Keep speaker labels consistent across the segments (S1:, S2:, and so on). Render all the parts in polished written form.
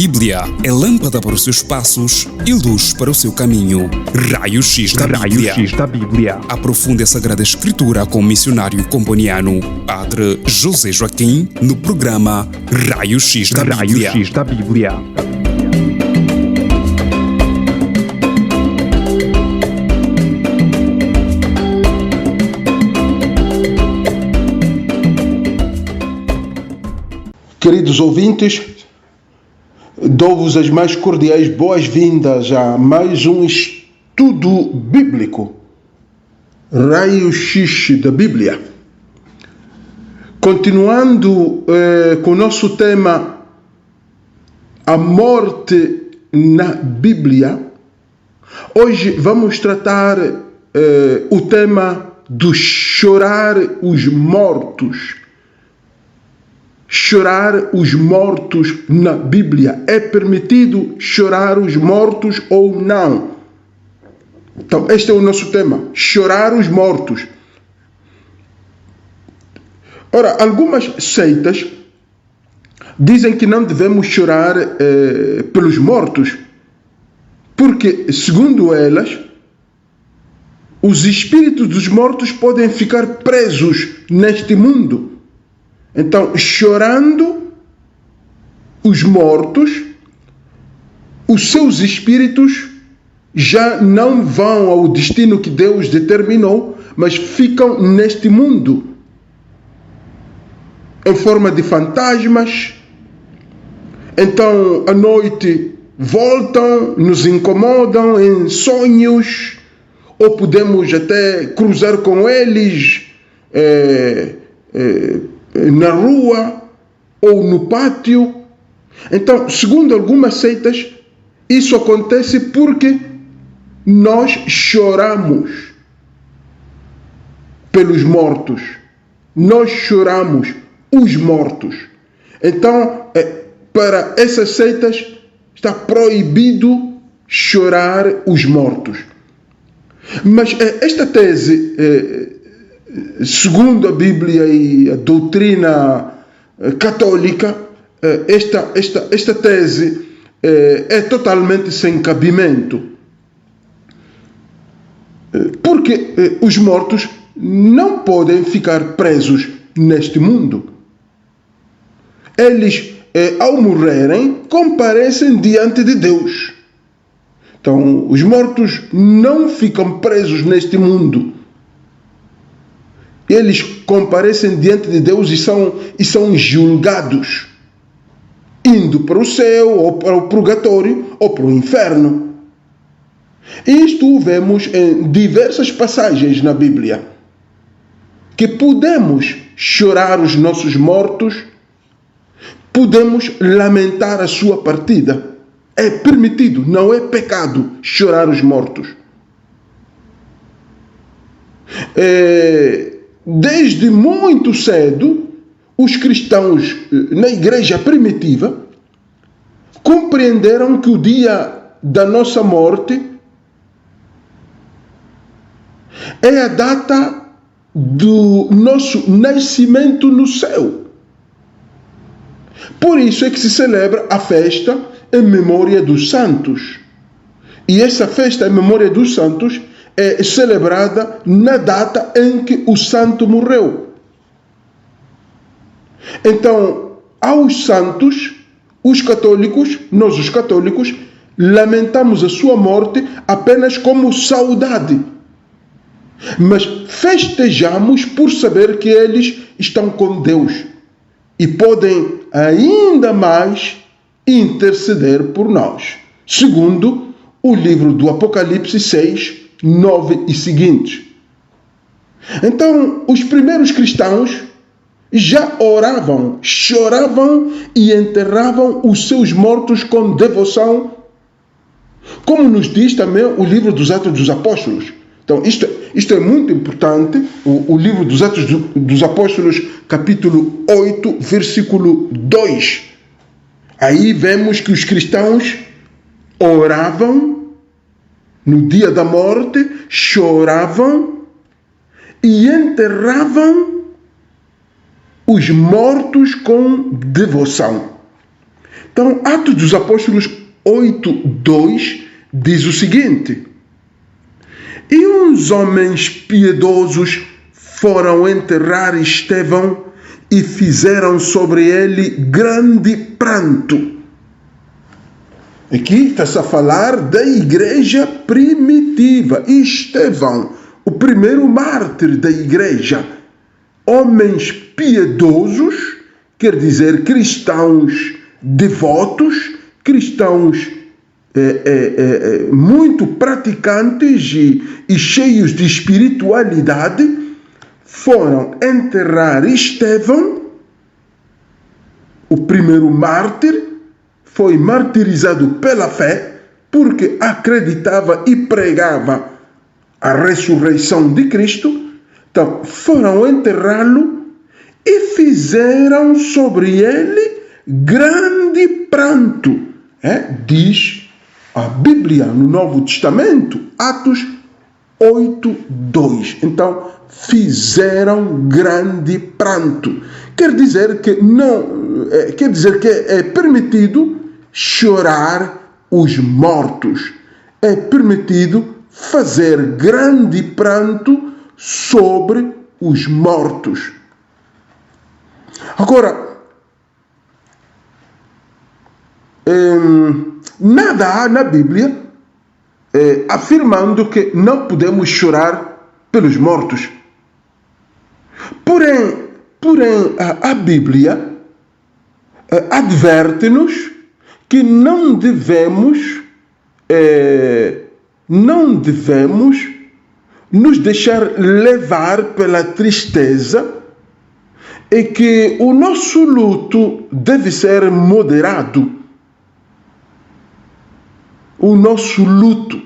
S1: Bíblia é lâmpada para os seus passos e luz para o seu caminho. Raio-X da Bíblia.
S2: Raio-X da Bíblia.
S1: Aprofunde a Sagrada Escritura com o missionário comboniano, Padre José Joaquim, no programa Raio-X da Bíblia.
S2: Raio-X da Bíblia.
S3: Queridos ouvintes, dou-vos as mais cordiais boas-vindas a mais um estudo bíblico, Raio-X da Bíblia. Continuando com o nosso tema, a morte na Bíblia, hoje vamos tratar o tema do chorar os mortos. Chorar os mortos na Bíblia. É permitido chorar os mortos ou não? Então, este é o nosso tema. Chorar os mortos. Ora, algumas seitas dizem que não devemos chorar pelos mortos, porque, segundo elas, os espíritos dos mortos podem ficar presos neste mundo. Então, chorando os mortos, os seus espíritos já não vão ao destino que Deus determinou, mas ficam neste mundo, em forma de fantasmas. Então, à noite, voltam, nos incomodam em sonhos, ou podemos até cruzar com eles, na rua ou no pátio. Então, segundo algumas seitas, isso acontece porque nós choramos pelos mortos. Nós choramos os mortos. Então, para essas seitas, está proibido chorar os mortos. Mas esta tese, segundo a Bíblia e a doutrina católica, esta tese é totalmente sem cabimento. Porque os mortos não podem ficar presos neste mundo. Eles, ao morrerem, comparecem diante de Deus. Então, os mortos não ficam presos neste mundo. Eles comparecem diante de Deus e são julgados, indo para o céu, ou para o purgatório, ou para o inferno. Isto vemos em diversas passagens na Bíblia, que podemos chorar os nossos mortos, podemos lamentar a sua partida. É permitido, não é pecado chorar os mortos. Desde muito cedo, os cristãos na igreja primitiva compreenderam que o dia da nossa morte é a data do nosso nascimento no céu. Por isso é que se celebra a festa em memória dos santos. E essa festa em memória dos santos é celebrada na data em que o santo morreu. Então, aos santos, nós os católicos, lamentamos a sua morte apenas como saudade. Mas festejamos por saber que eles estão com Deus e podem ainda mais interceder por nós. Segundo o livro do Apocalipse 6, 9 e seguintes. Então, os primeiros cristãos já oravam, choravam e enterravam os seus mortos com devoção, como nos diz também o livro dos Atos dos Apóstolos. Então, isto é muito importante, o livro dos Atos dos Apóstolos, capítulo 8, versículo 2. Aí vemos que os cristãos oravam no dia da morte, choravam e enterravam os mortos com devoção. Então, Atos dos Apóstolos 8:2 diz o seguinte: e uns homens piedosos foram enterrar Estevão e fizeram sobre ele grande pranto. Aqui está-se a falar da igreja primitiva. Estevão, o primeiro mártir da igreja. Homens piedosos, quer dizer cristãos devotos, cristãos muito praticantes e cheios de espiritualidade, foram enterrar Estevão, o primeiro mártir. Foi martirizado pela fé, porque acreditava e pregava a ressurreição de Cristo. Então, foram enterrá-lo e fizeram sobre ele grande pranto. Diz a Bíblia no Novo Testamento, Atos 8:2. Então, fizeram grande pranto. Quer dizer que é permitido chorar os mortos. É permitido fazer grande pranto sobre os mortos. Agora, nada há na Bíblia afirmando que não podemos chorar pelos mortos. Porém, a Bíblia adverte-nos que não devemos nos deixar levar pela tristeza, e que o nosso luto deve ser moderado. O nosso luto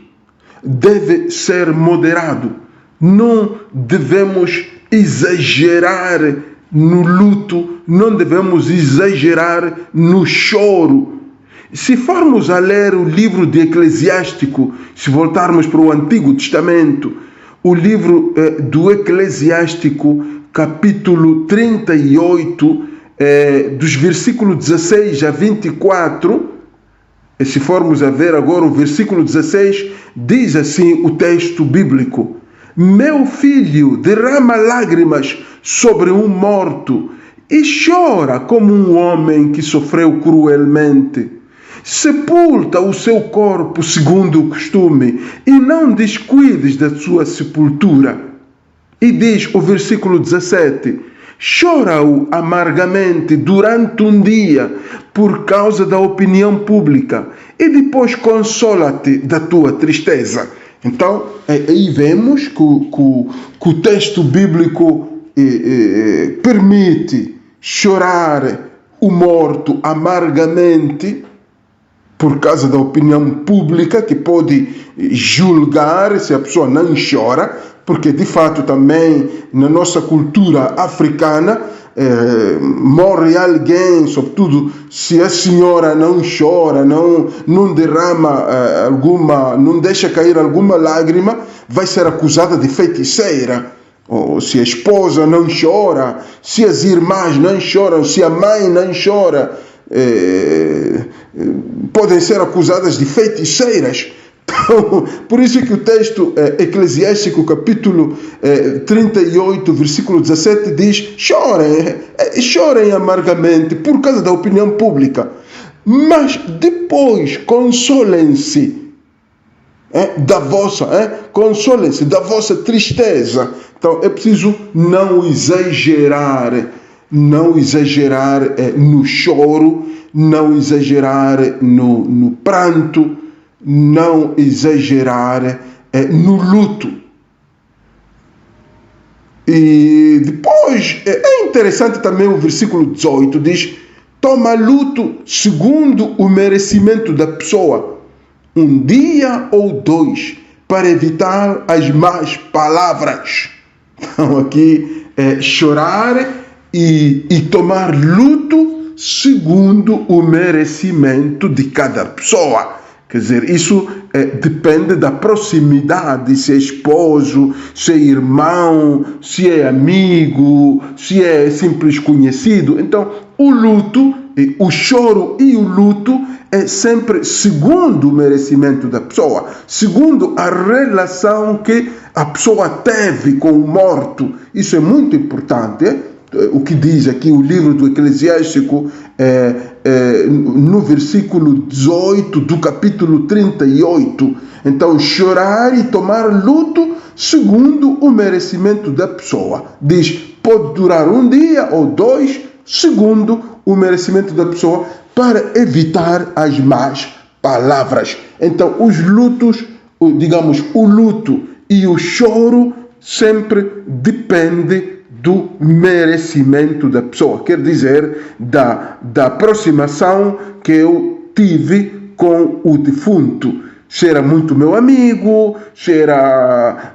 S3: deve ser moderado. Não devemos exagerar no luto, não devemos exagerar no choro. Se formos a ler o livro de Eclesiástico, se voltarmos para o Antigo Testamento, o livro do Eclesiástico, capítulo 38, dos versículos 16 a 24, e se formos a ver agora o versículo 16, diz assim o texto bíblico: meu filho, derrama lágrimas sobre um morto e chora como um homem que sofreu cruelmente. Sepulta o seu corpo segundo o costume e não descuides da sua sepultura. E diz o versículo 17: chora-o amargamente durante um dia por causa da opinião pública e depois consola-te da tua tristeza. Então, aí vemos que o texto bíblico permite chorar o morto amargamente por causa da opinião pública, que pode julgar se a pessoa não chora, porque de fato também na nossa cultura africana morre alguém, sobretudo se a senhora não chora, não derrama não deixa cair alguma lágrima, vai ser acusada de feiticeira. Ou se a esposa não chora, se as irmãs não choram, se a mãe não chora, podem ser acusadas de feiticeiras. Então, por isso que o texto eclesiástico, capítulo 38, versículo 17, diz: chorem amargamente por causa da opinião pública, mas depois consolem-se consolem-se da vossa tristeza. Então é preciso não exagerar no choro, não exagerar no pranto, não exagerar no luto. E depois é interessante também o versículo 18, diz: toma luto segundo o merecimento da pessoa, um dia ou dois, para evitar as más palavras. Então aqui é chorar e tomar luto segundo o merecimento de cada pessoa. Quer dizer, isso depende da proximidade, se é esposo, se é irmão, se é amigo, se é simples conhecido. Então, o luto o choro e o luto é sempre segundo o merecimento da pessoa, segundo a relação que a pessoa teve com o morto. Isso é muito importante. O que diz aqui o livro do Eclesiástico, no versículo 18 do capítulo 38. Então, chorar e tomar luto segundo o merecimento da pessoa. Diz, pode durar um dia ou dois, segundo o merecimento da pessoa, para evitar as más palavras. Então, os lutos, digamos, o luto e o choro sempre depende do merecimento da pessoa. Quer dizer, da aproximação que eu tive com o defunto. Se era muito meu amigo, se era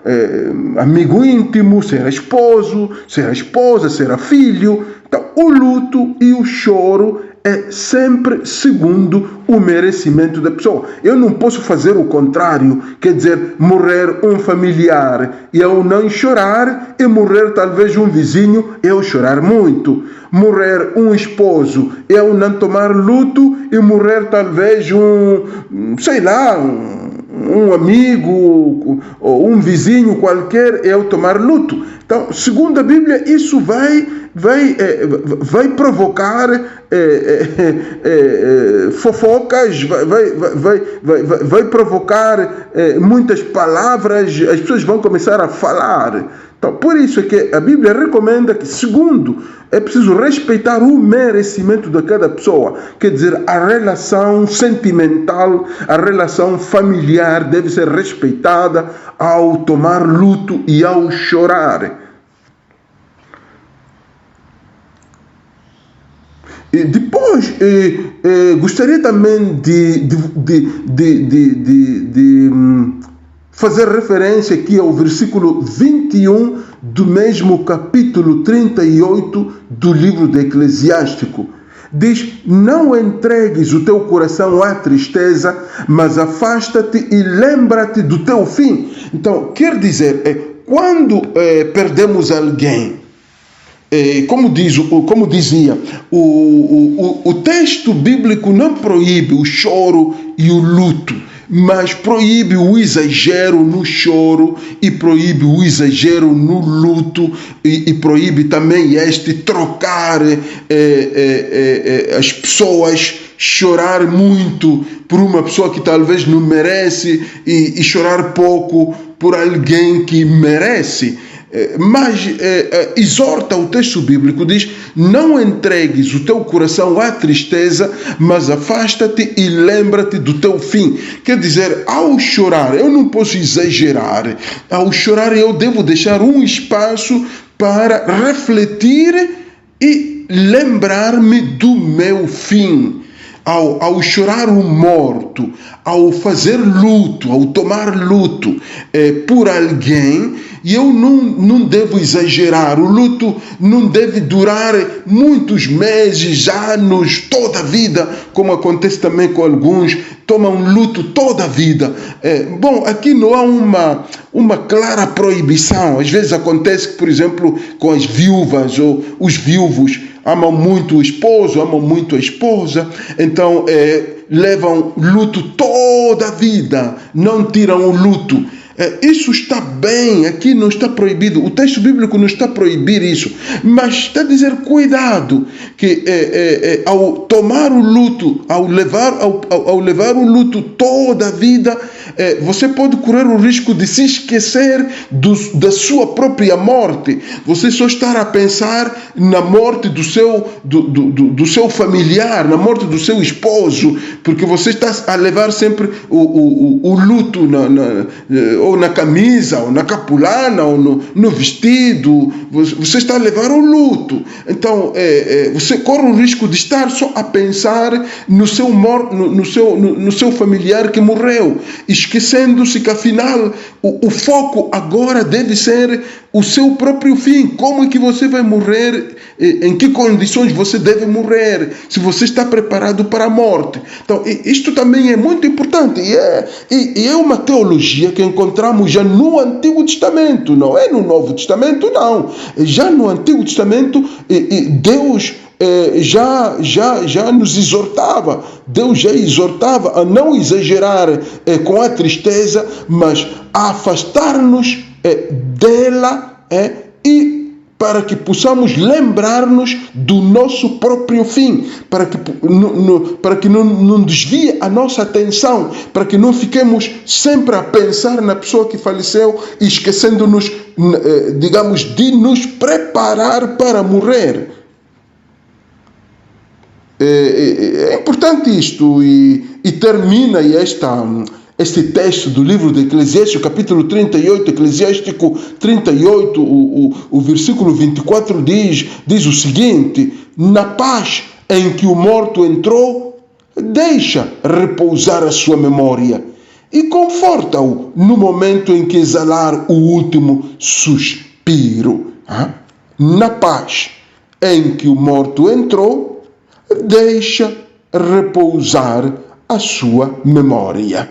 S3: amigo íntimo, se era esposo, se era esposa, se era filho. Então, o luto e o choro é sempre segundo o merecimento da pessoa. Eu não posso fazer o contrário, quer dizer, morrer um familiar e eu não chorar, e morrer talvez um vizinho e eu chorar muito. Morrer um esposo e eu não tomar luto, e morrer talvez um amigo ou um vizinho qualquer e eu tomar luto. Então, segundo a Bíblia, isso vai provocar fofocas, vai provocar muitas palavras, as pessoas vão começar a falar. Então, por isso é que a Bíblia recomenda que, segundo, é preciso respeitar o merecimento de cada pessoa. Quer dizer, a relação sentimental, a relação familiar deve ser respeitada ao tomar luto e ao chorar. E depois, gostaria também de fazer referência aqui ao versículo 21 do mesmo capítulo 38 do livro de Eclesiástico. Diz, não entregues o teu coração à tristeza, mas afasta-te e lembra-te do teu fim. Então, quer dizer, quando perdemos alguém, como dizia, o texto bíblico não proíbe o choro e o luto, mas proíbe o exagero no choro e proíbe o exagero no luto e proíbe também trocar as pessoas, chorar muito por uma pessoa que talvez não merece e chorar pouco por alguém que merece. Mas exorta o texto bíblico, diz, não entregues o teu coração à tristeza, mas afasta-te e lembra-te do teu fim. Quer dizer, ao chorar, eu não posso exagerar. Ao chorar, eu devo deixar um espaço para refletir e lembrar-me do meu fim. Ao chorar o morto, ao fazer luto, ao tomar luto por alguém, e eu não devo exagerar. O luto não deve durar muitos meses, anos, toda a vida, como acontece também com alguns, tomam luto toda a vida. Bom, aqui não há uma clara proibição. Às vezes acontece, por exemplo, com as viúvas ou os viúvos, amam muito o esposo, amam muito a esposa, então levam luto toda a vida, não tiram o luto. Isso está bem, aqui não está proibido, o texto bíblico não está a proibir isso, mas está a dizer cuidado, que ao tomar o luto, ao levar o luto toda a vida, você pode correr o risco de se esquecer da sua própria morte. Você só estar a pensar na morte do seu familiar, na morte do seu esposo, porque você está a levar sempre o luto ou na camisa, ou na capulana, ou no vestido. Você está a levar o luto. Então, você corre o risco de estar só a pensar no seu familiar que morreu, esquecendo-se que, afinal, o foco agora deve ser o seu próprio fim. Como é que você vai morrer? Em que condições você deve morrer? Se você está preparado para a morte. Então, isto também é muito importante. E é uma teologia que encontramos já no Antigo Testamento. Não é no Novo Testamento, não. Já no Antigo Testamento, Deus já nos exortava, Deus já exortava a não exagerar com a tristeza, mas a afastar-nos dela e para que possamos lembrar-nos do nosso próprio fim, para que não desvie a nossa atenção, para que não fiquemos sempre a pensar na pessoa que faleceu e esquecendo-nos, digamos, de nos preparar para morrer. É importante isto e termina este texto do livro de Eclesiastes, capítulo 38, Eclesiástico 38, o versículo 24 diz o seguinte: na paz em que o morto entrou, deixa repousar a sua memória e conforta-o no momento em que exalar o último suspiro. Na paz em que o morto entrou, deixa repousar a sua memória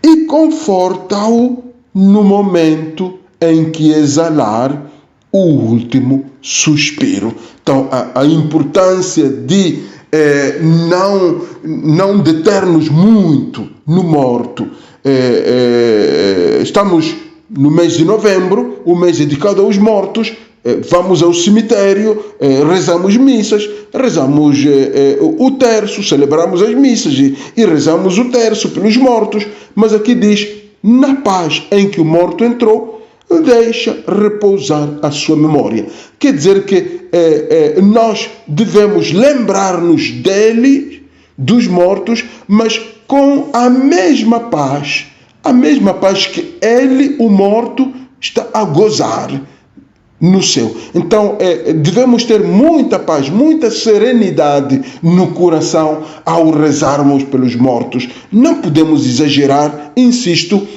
S3: e conforta-o no momento em que exalar o último suspiro. Então, a importância de não deter-nos muito no morto. Estamos no mês de novembro, o mês dedicado aos mortos. Vamos ao cemitério, rezamos missas, rezamos o terço, celebramos as missas e rezamos o terço pelos mortos. Mas aqui diz, na paz em que o morto entrou, deixa repousar a sua memória. Quer dizer que nós devemos lembrar-nos dele, dos mortos, mas com a mesma paz que ele, o morto, está a gozar no céu. Então, devemos ter muita paz, muita serenidade no coração ao rezarmos pelos mortos. Não podemos exagerar, insisto,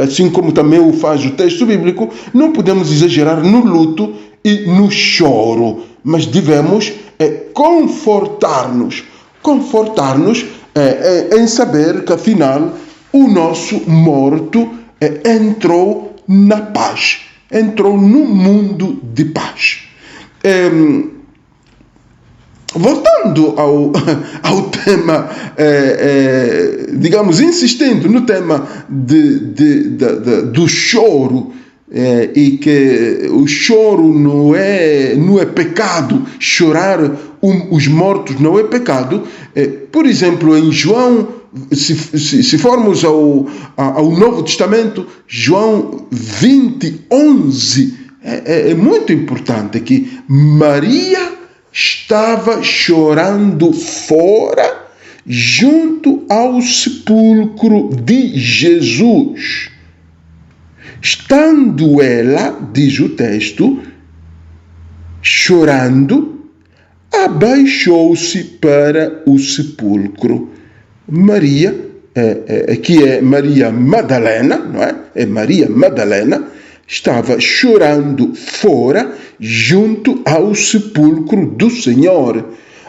S3: assim como também o faz o texto bíblico, não podemos exagerar no luto e no choro, mas devemos confortar-nos em saber que, afinal, o nosso morto entrou na paz. Entrou no mundo de paz. Voltando ao tema, digamos, insistindo no tema do choro, e que o choro não é pecado, chorar os mortos não é pecado. Por exemplo, em João, se formos ao Novo Testamento, João 20, 11, é muito importante que Maria estava chorando fora, junto ao sepulcro de Jesus. Estando ela, diz o texto, chorando, abaixou-se para o sepulcro. Maria, que é Maria Madalena, não é? É Maria Madalena, estava chorando fora, junto ao sepulcro do Senhor.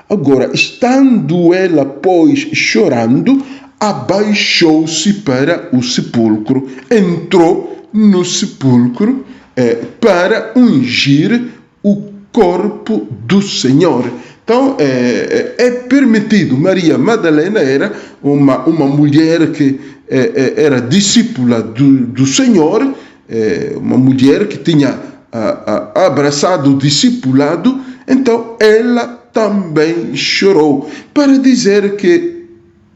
S3: Agora, estando ela, pois, chorando, abaixou-se para o sepulcro, entrou no sepulcro para ungir o corpo do Senhor. Então, é permitido. Maria Madalena era uma mulher que era discípula do Senhor, uma mulher que tinha abraçado o discipulado. Então, ela também chorou, para dizer que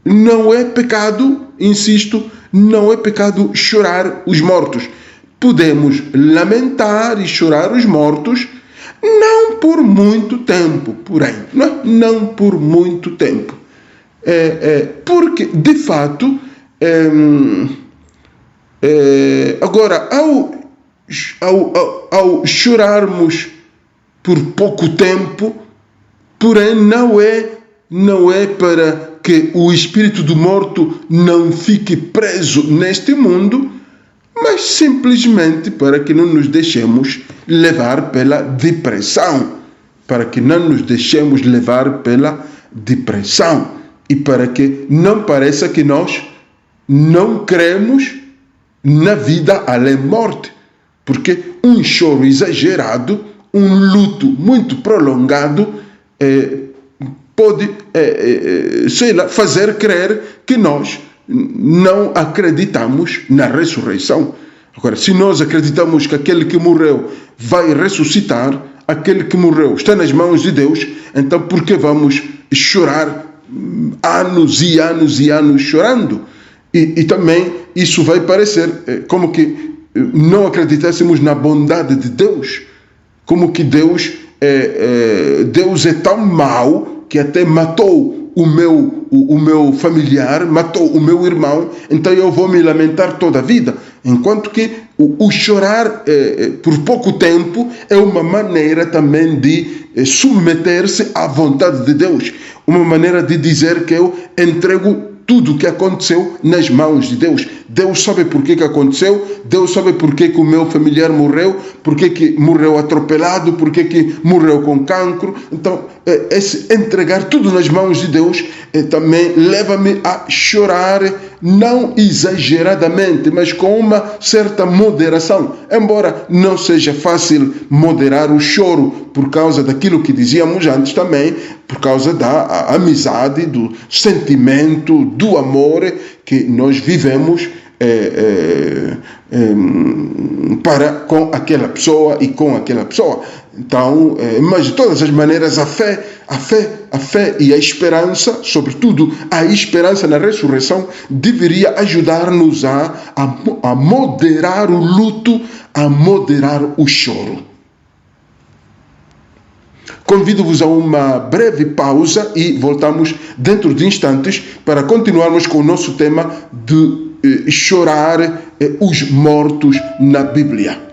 S3: não é pecado, insisto, não é pecado chorar os mortos. Podemos lamentar e chorar os mortos, não por muito tempo, porém, não por muito tempo. Porque, de fato, agora, ao chorarmos por pouco tempo, porém, não é para que o espírito do morto não fique preso neste mundo, mas simplesmente para que não nos deixemos levar pela depressão, e para que não pareça que nós não cremos na vida além morte, porque um choro exagerado, um luto muito prolongado, pode, sei lá, fazer crer que nós não acreditamos na ressurreição. Agora, se nós acreditamos que aquele que morreu vai ressuscitar, aquele que morreu está nas mãos de Deus, então por que vamos chorar anos e anos e anos chorando? E também isso vai parecer como que não acreditássemos na bondade de Deus, como que Deus é tão mau que até matou o meu familiar, matou o meu irmão, então eu vou me lamentar toda a vida. Enquanto que o chorar por pouco tempo é uma maneira também de submeter-se à vontade de Deus, uma maneira de dizer que eu entrego tudo o que aconteceu nas mãos de Deus. Deus sabe por que aconteceu, Deus sabe por que o meu familiar morreu, por que morreu atropelado, por que morreu com cancro. Então, esse entregar tudo nas mãos de Deus também leva-me a chorar, não exageradamente, mas com uma certa moderação. Embora não seja fácil moderar o choro por causa daquilo que dizíamos antes também, por causa da amizade, do sentimento, do amor que nós vivemos para com aquela pessoa e com aquela pessoa. Então, mas de todas as maneiras, a fé e a esperança, sobretudo a esperança na ressurreição, deveria ajudar-nos a moderar o luto, a moderar o choro. Convido-vos a uma breve pausa e voltamos dentro de instantes para continuarmos com o nosso tema de chorar os mortos na Bíblia.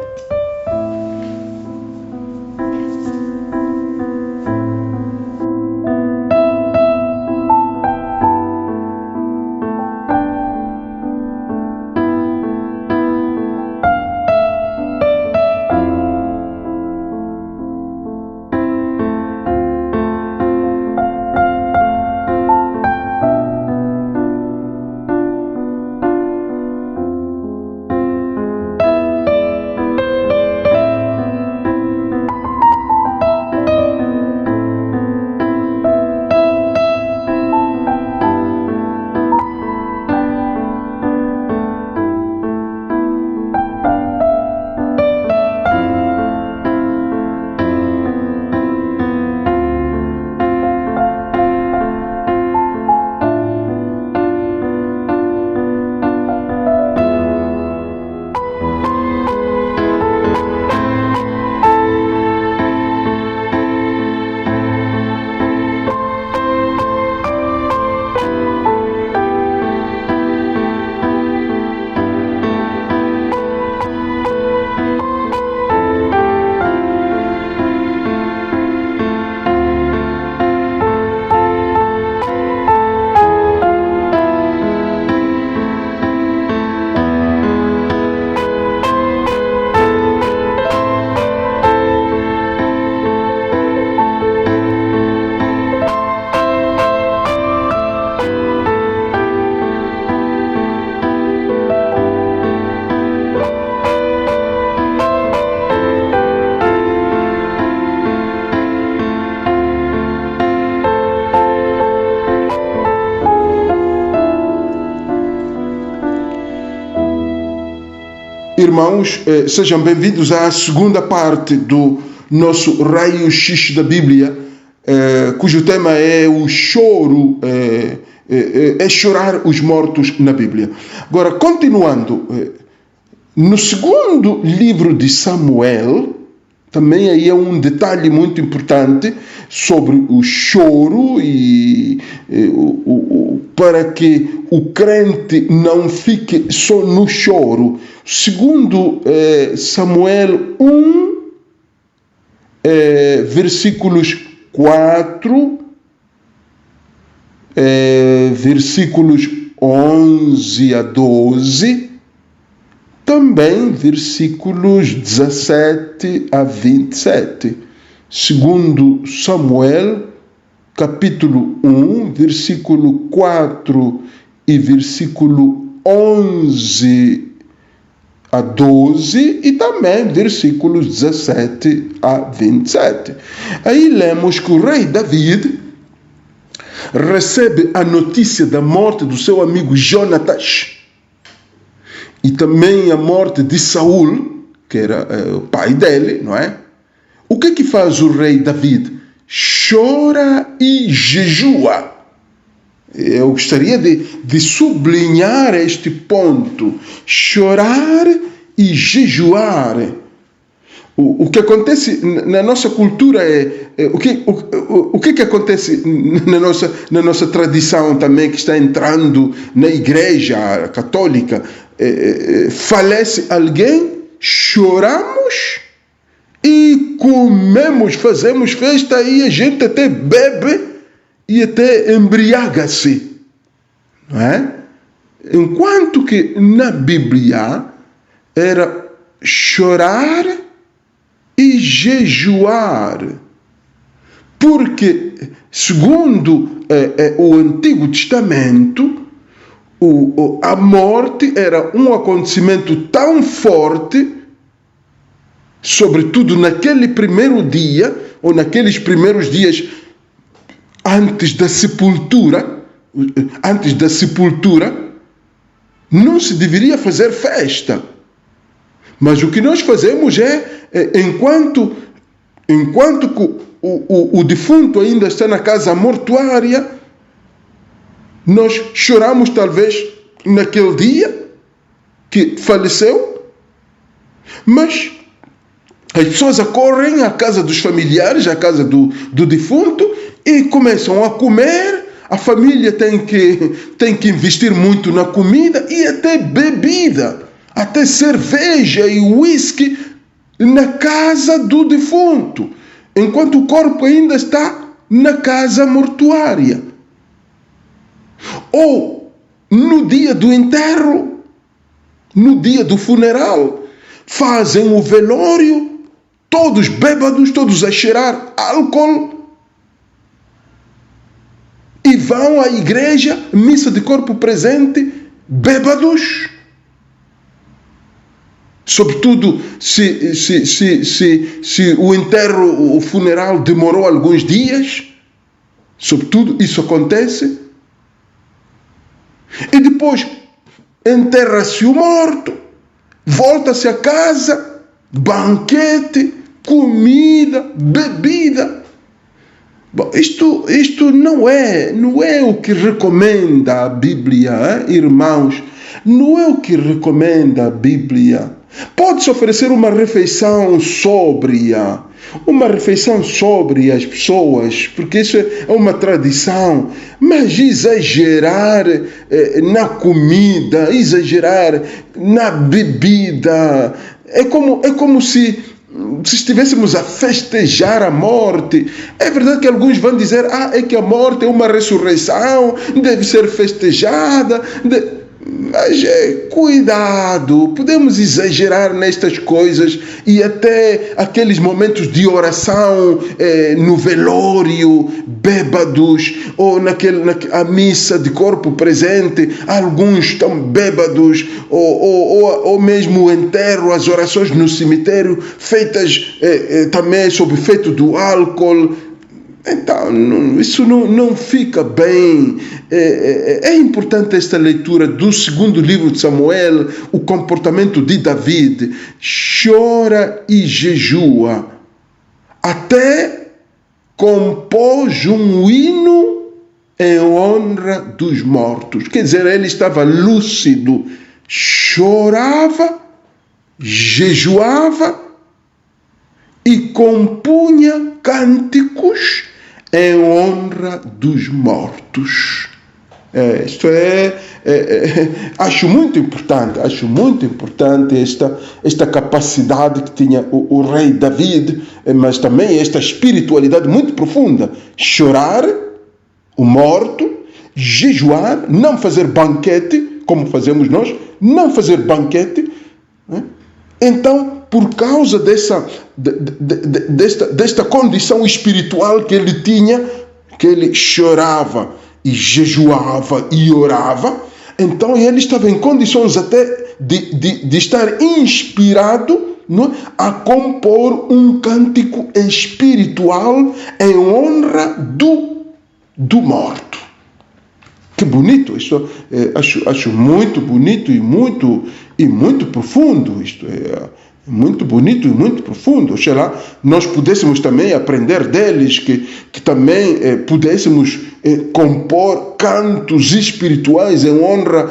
S3: Irmãos, sejam bem-vindos à segunda parte do nosso raio-x da Bíblia, cujo tema é o choro, é chorar os mortos na Bíblia. Agora, continuando, no segundo livro de Samuel, também aí é um detalhe muito importante sobre o choro e para que o crente não fique só no choro. Segundo Samuel 1, versículos 4, versículos 11 a 12, também versículos 17 a 27. Segundo Samuel, capítulo 1, versículo 4 e versículo 11 a 12 e também versículos 17 a 27. Aí lemos que o rei David recebe a notícia da morte do seu amigo Jonatas e também a morte de Saul, que era o pai dele, não é? O que faz o rei David? Chora e jejua. Eu gostaria de sublinhar este ponto. Chorar e jejuar. O que acontece na nossa cultura o que acontece na nossa tradição também, que está entrando na igreja católica. Falece alguém, choramos e comemos, fazemos festa e a gente até bebe e até embriaga-se, não é? Enquanto que na Bíblia era chorar e jejuar, porque segundo o Antigo Testamento, a morte era um acontecimento tão forte, sobretudo naquele primeiro dia, ou naqueles primeiros dias antes da sepultura, não se deveria fazer festa. Mas o que nós fazemos enquanto o defunto ainda está na casa mortuária, nós choramos talvez naquele dia que faleceu, mas as pessoas acorrem à casa dos familiares, à casa do defunto, e começam a comer. A família tem que investir muito na comida e até bebida, até cerveja e whisky na casa do defunto, enquanto o corpo ainda está na casa mortuária. Ou no dia do enterro, no dia do funeral, fazem o velório, todos bêbados, todos a cheirar álcool, e vão à igreja, missa de corpo presente, bêbados. Sobretudo se o enterro, o funeral demorou alguns dias, sobretudo isso acontece. E depois enterra-se o morto, volta-se a casa, banquete, comida, bebida. Bom, isto não é o que recomenda a Bíblia, irmãos. Não é o que recomenda a Bíblia. Pode-se oferecer uma refeição sóbria às pessoas, porque isso é uma tradição, mas exagerar na comida, exagerar na bebida, é como se estivéssemos a festejar a morte. É verdade que alguns vão dizer, é que a morte é uma ressurreição, deve ser festejada, mas cuidado, podemos exagerar nestas coisas, e até aqueles momentos de oração no velório, bêbados, ou a missa de corpo presente, alguns estão bêbados, ou mesmo o enterro, as orações no cemitério, feitas também sob efeito do álcool. Então, isso não fica bem. É importante esta leitura do segundo livro de Samuel, o comportamento de David. Chora e jejua, até compôs um hino em honra dos mortos. Quer dizer, ele estava lúcido, chorava, jejuava e compunha cânticos em honra dos mortos. Isto acho muito importante esta capacidade que tinha o rei David, mas também esta espiritualidade muito profunda. Chorar o morto, jejuar, não fazer banquete, como fazemos nós, não fazer banquete. Então, por causa desta condição espiritual que ele tinha, que ele chorava e jejuava e orava, então ele estava em condições até de estar inspirado, não é, a compor um cântico espiritual em honra do morto. Que bonito, isso acho muito bonito e muito profundo. Isto é muito bonito e muito profundo. Oxalá nós pudéssemos também aprender deles, que também pudéssemos compor cantos espirituais em honra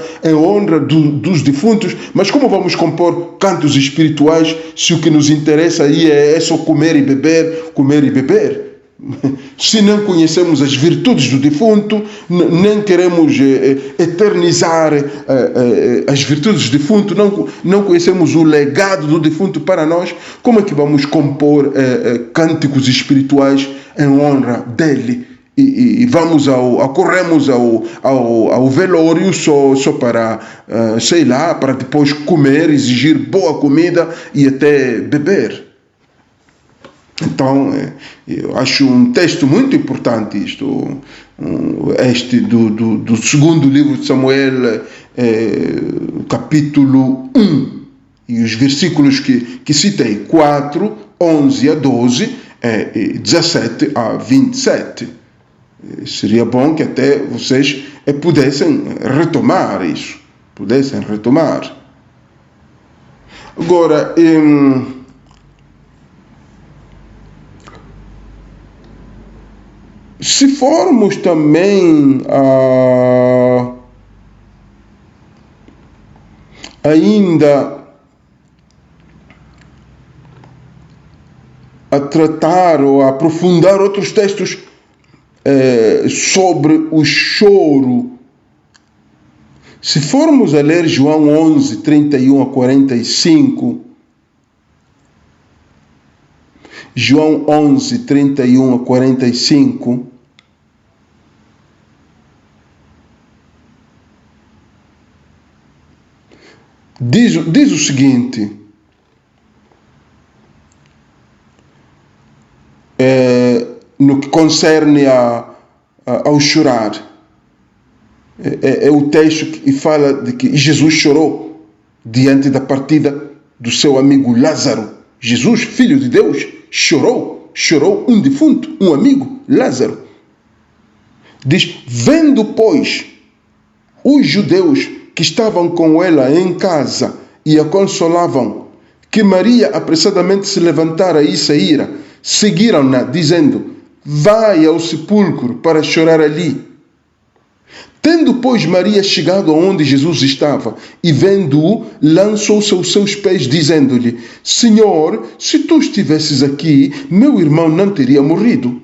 S3: dos defuntos. Mas como vamos compor cantos espirituais se o que nos interessa aí é só comer e beber, comer e beber? Se não conhecemos as virtudes do defunto, nem queremos eternizar as virtudes do defunto, não conhecemos o legado do defunto para nós, como é que vamos compor cânticos espirituais em honra dele? E corremos ao velório só para, sei lá, para depois comer, exigir boa comida e até beber. Então, eu acho um texto muito importante este do segundo livro de Samuel, capítulo 1, e os versículos que citei, 4, 11 a 12, 17 a 27. Seria bom que até vocês pudessem retomar isso, Agora, se formos também ainda a tratar ou a aprofundar outros textos sobre o choro, se formos a ler João 11, 31 a 45, João 11, 31 a 45, diz o seguinte, no que concerne ao chorar. É o texto que fala de que Jesus chorou diante da partida do seu amigo Lázaro. Jesus, filho de Deus, chorou um defunto, um amigo, Lázaro. Diz, vendo, pois, os judeus que estavam com ela em casa e a consolavam, que Maria apressadamente se levantara e saíra, seguiram-na, dizendo, vai ao sepulcro para chorar ali. Tendo, pois, Maria chegado aonde Jesus estava e vendo-o, lançou-se aos seus pés, dizendo-lhe, Senhor, se tu estivesses aqui, meu irmão não teria morrido.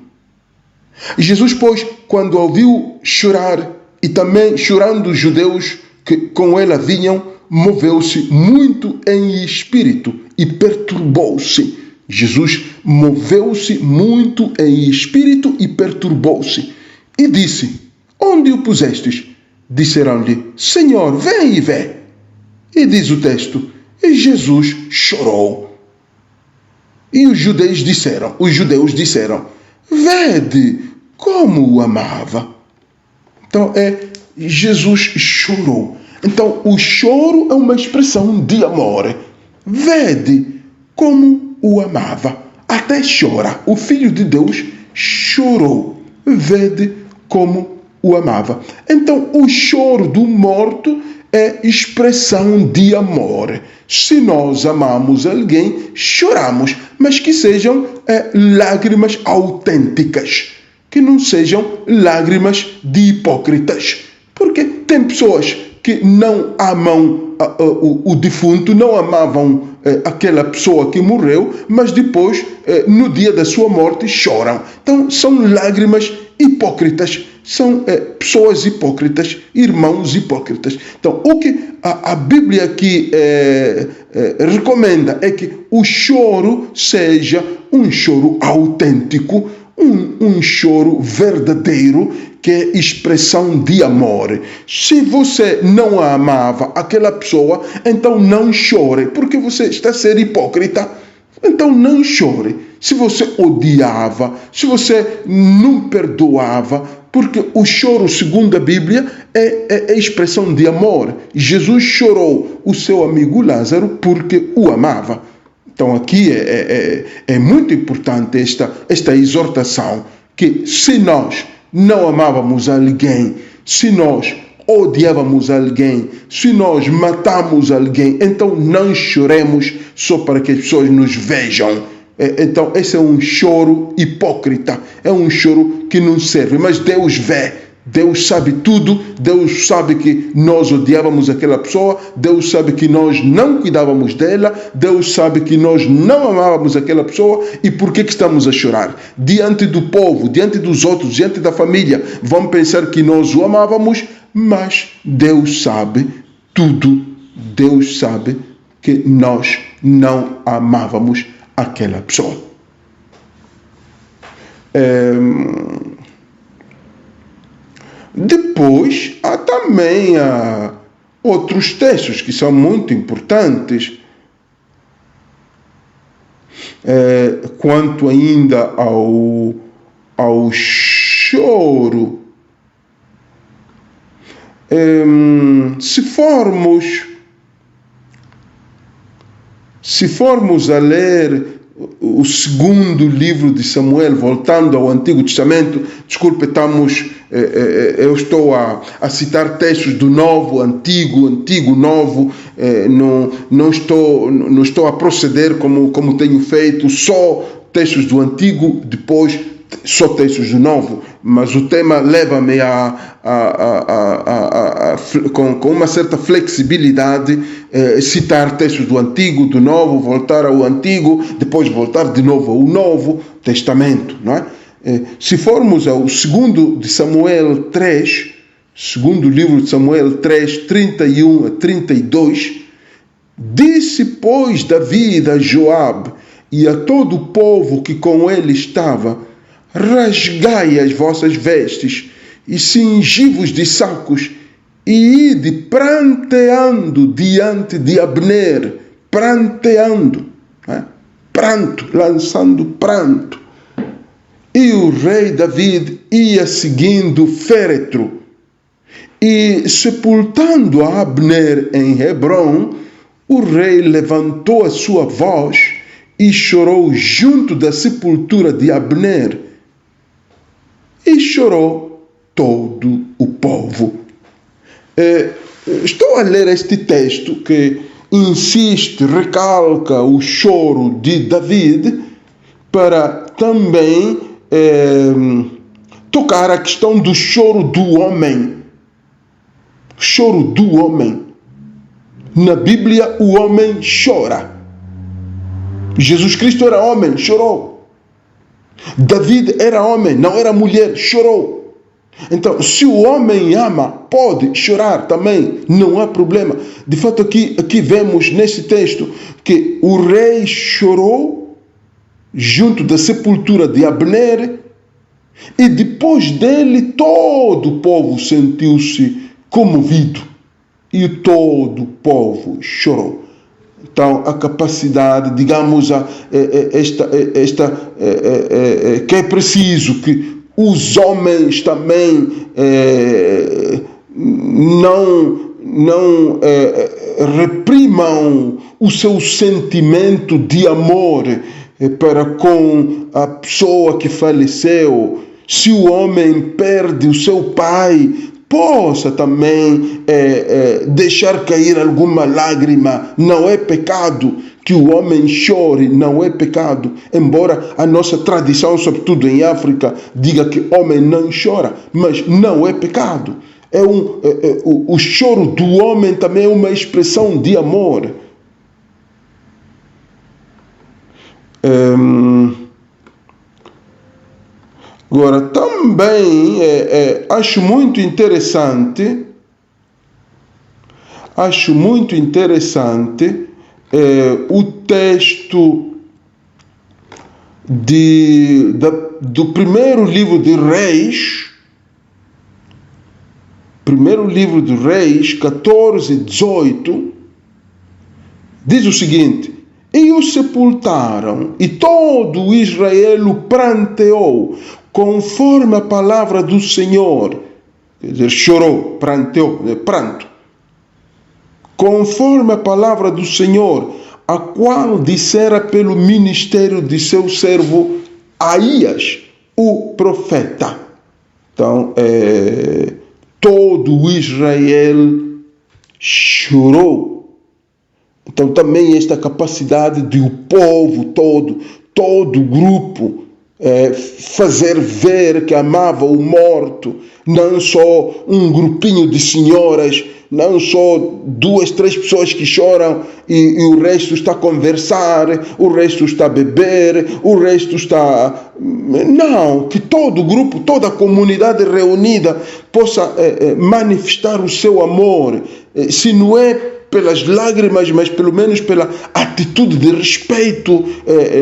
S3: E Jesus, pois, quando ouviu chorar, e também chorando os judeus que com ela vinham, moveu-se muito em espírito e perturbou-se. Jesus moveu-se muito em espírito e perturbou-se. E disse, onde o pusestes? Disseram-lhe, Senhor, vem e vê. E diz o texto, e Jesus chorou. E os judeus disseram, vede como o amava. Então, Jesus chorou. Então, o choro é uma expressão de amor. Vede como o amava. Até chora. O Filho de Deus chorou. Vede como o amava. Então, o choro do morto é expressão de amor. Se nós amamos alguém, choramos, mas que sejam lágrimas autênticas, que não sejam lágrimas de hipócritas. Porque tem pessoas que não amam o defunto, não amavam aquela pessoa que morreu, mas depois, no dia da sua morte, choram. Então, são lágrimas hipócritas, são pessoas hipócritas, irmãos hipócritas. Então, o que a Bíblia aqui recomenda é que o choro seja um choro autêntico, um choro verdadeiro, que é expressão de amor. Se você não amava aquela pessoa, então não chore, porque você está a ser hipócrita. Então não chore. Se você odiava, se você não perdoava, Porque o choro, segundo a Bíblia, é expressão de amor. Jesus chorou o seu amigo Lázaro porque o amava. Então aqui é muito importante esta exortação, que se nós não amávamos alguém, se nós odiávamos alguém, se nós matamos alguém, então não choremos só para que as pessoas nos vejam. Então esse é um choro hipócrita, é um choro que não serve, mas Deus vê, Deus sabe tudo, Deus sabe que nós odiávamos aquela pessoa, Deus sabe que nós não cuidávamos dela, Deus sabe que nós não amávamos aquela pessoa, e por que estamos a chorar? Diante do povo, diante dos outros, diante da família, vão pensar que nós o amávamos, mas Deus sabe tudo, Deus sabe que nós não amávamos aquela pessoa. Depois, há também outros textos que são muito importantes quanto ainda ao choro. Se formos a ler o segundo livro de Samuel, voltando ao Antigo Testamento, desculpe, eu estou a citar textos do Novo, Antigo, Novo, não estou a proceder como tenho feito, só textos do Antigo, depois só textos do Novo, mas o tema leva-me com uma certa flexibilidade, citar textos do Antigo, do Novo, voltar ao Antigo, depois voltar de novo ao Novo Testamento, não é? Se formos ao segundo de Samuel 3, segundo livro de Samuel 3, 31 a 32, disse, pois, Davi a Joabe e a todo o povo que com ele estava: rasgai as vossas vestes e cingi-vos de sacos e ide pranteando diante de Abner, pranteando, pranto, lançando pranto. E o rei David ia seguindo o féretro e, sepultando a Abner em Hebrom, o rei levantou a sua voz e chorou junto da sepultura de Abner. E chorou todo o povo. Estou a ler este texto que insiste, recalca o choro de David, para também tocar a questão do choro do homem. Choro do homem. Na Bíblia, o homem chora. Jesus Cristo era homem, chorou. David era homem, não era mulher, chorou. Então, se o homem ama, pode chorar também, não há problema. De fato, aqui vemos nesse texto que o rei chorou junto da sepultura de Abner, e depois dele todo o povo sentiu-se comovido e todo o povo chorou. Então, a capacidade, digamos, que é preciso que os homens também não reprimam o seu sentimento de amor para com a pessoa que faleceu. Se o homem perde o seu pai, possa também deixar cair alguma lágrima. Não é pecado que o homem chore, não é pecado. Embora a nossa tradição, sobretudo em África, diga que homem não chora, mas não é pecado. O choro do homem também é uma expressão de amor. Agora, também acho muito interessante o texto do primeiro livro de Reis, 14:18, diz o seguinte: e o sepultaram, e todo Israel o pranteou, conforme a palavra do Senhor. Quer dizer, chorou, pranteou, pranto. Conforme a palavra do Senhor, a qual dissera pelo ministério de seu servo Aías, o profeta. Então, todo Israel chorou. Então, também esta capacidade de o povo todo o grupo, fazer ver que amava o morto, não só um grupinho de senhoras, não só 2, 3 pessoas que choram e o resto está a conversar, o resto está a beber, o resto está... Não, que todo o grupo, toda a comunidade reunida possa manifestar o seu amor, se não é pelas lágrimas, mas pelo menos pela atitude de respeito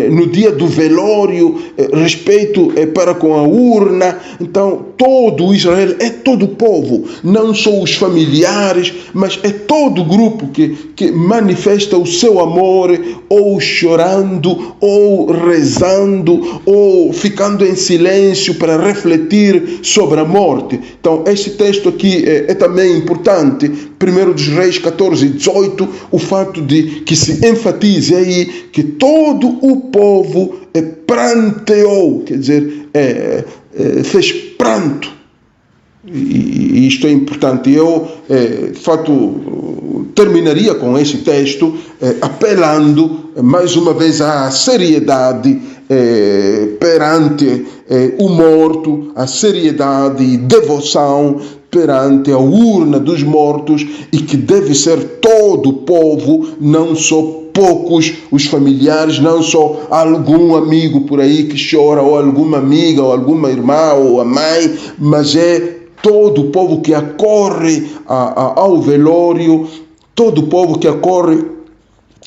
S3: no dia do velório, respeito para com a urna. Então, todo Israel é todo o povo, não só os familiares, mas é todo o grupo que manifesta o seu amor, ou chorando, ou rezando, ou ficando em silêncio para refletir sobre a morte. Então, este texto aqui é também importante. 1 dos Reis 14:18, o fato de que se enfatize aí que todo o povo pranteou, quer dizer, fez pranto. E isto é importante. Eu, de fato, terminaria com esse texto apelando mais uma vez à seriedade perante o morto, a seriedade e devoção perante a urna dos mortos, e que deve ser todo o povo, não só poucos os familiares, não só algum amigo por aí que chora, ou alguma amiga, ou alguma irmã, ou a mãe, mas é todo o povo que acorre ao velório, todo o povo que acorre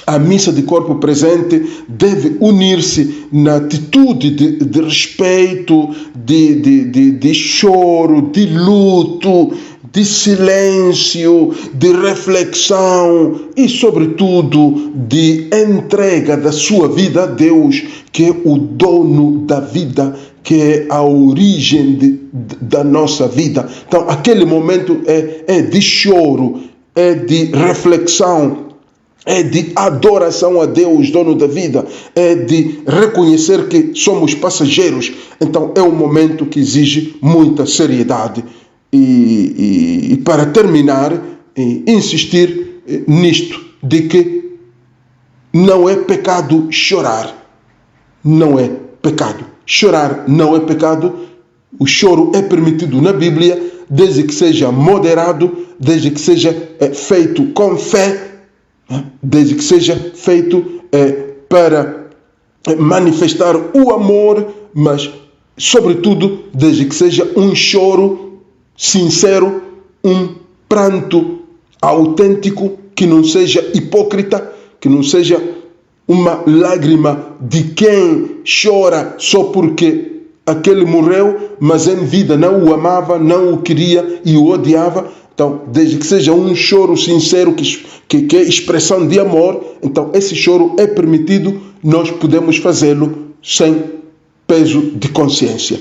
S3: à missa de corpo presente deve unir-se na atitude de respeito, de choro, de luto, de silêncio, de reflexão e, sobretudo, de entrega da sua vida a Deus, que é o dono da vida, que é a origem da nossa vida. Então, aquele momento é de choro, é de reflexão, é de adoração a Deus, dono da vida, é de reconhecer que somos passageiros. Então é um momento que exige muita seriedade. E para terminar, insistir nisto, de que não é pecado chorar. Não é pecado. Chorar não é pecado. O choro é permitido na Bíblia, desde que seja moderado, desde que seja feito com fé, desde que seja feito para manifestar o amor, mas, sobretudo, desde que seja um choro sincero, um pranto autêntico, que não seja hipócrita, que não seja uma lágrima de quem chora só porque aquele morreu, mas em vida não o amava, não o queria e o odiava. Então, desde que seja um choro sincero, que é expressão de amor, então esse choro é permitido, nós podemos fazê-lo sem peso de consciência.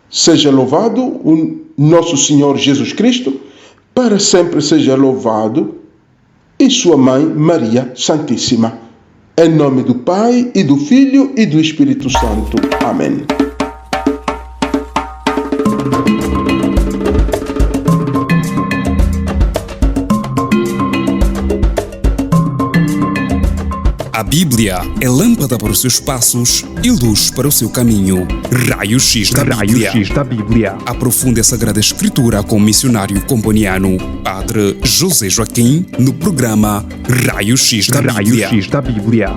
S3: Seja louvado o nosso Senhor Jesus Cristo, para sempre seja louvado, e sua mãe Maria Santíssima. Em nome do Pai, e do Filho, e do Espírito Santo. Amém.
S1: A Bíblia é lâmpada para os seus passos e luz para o seu caminho. Raio-X da Bíblia. Aprofunde a Sagrada Escritura com o missionário comboniano, Padre José Joaquim, no programa Raio-X da Bíblia.